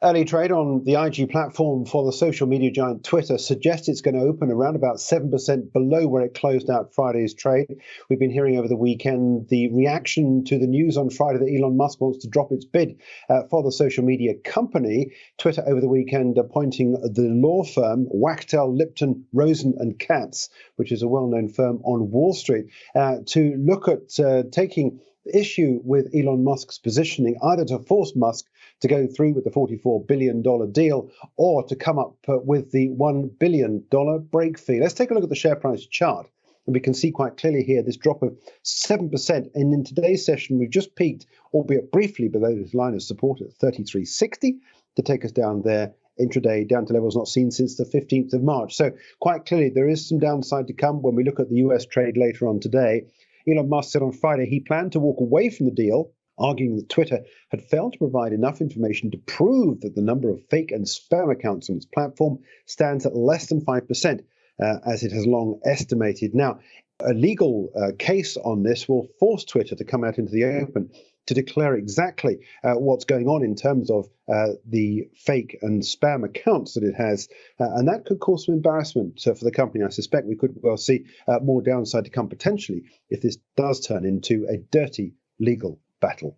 Early trade on the IG platform for the social media giant Twitter suggests it's going to open around about 7% below where it closed out Friday's trade. We've been hearing over the weekend the reaction to the news on Friday that Elon Musk wants to drop its bid for the social media company. Twitter over the weekend appointing the law firm Wachtell, Lipton, Rosen and Katz, which is a well-known firm on Wall Street, to look at taking issue with Elon Musk's positioning, either to force Musk to go through with the $44 billion deal or to come up with the $1 billion break fee. Let's take a look at the share price chart. And we can see quite clearly here this drop of 7%. And in today's session, we've just peaked, albeit briefly, below this line of support at 33.60 to take us down there intraday, down to levels not seen since the 15th of March. So quite clearly, there is some downside to come when we look at the US trade later on today. Elon Musk said on Friday he planned to walk away from the deal, arguing that Twitter had failed to provide enough information to prove that the number of fake and spam accounts on its platform stands at less than 5%, as it has long estimated. Now, a legal case on this will force Twitter to come out into the open to declare exactly what's going on in terms of the fake and spam accounts that it has. And that could cause some embarrassment for the company. I suspect we could well see more downside to come potentially if this does turn into a dirty legal battle.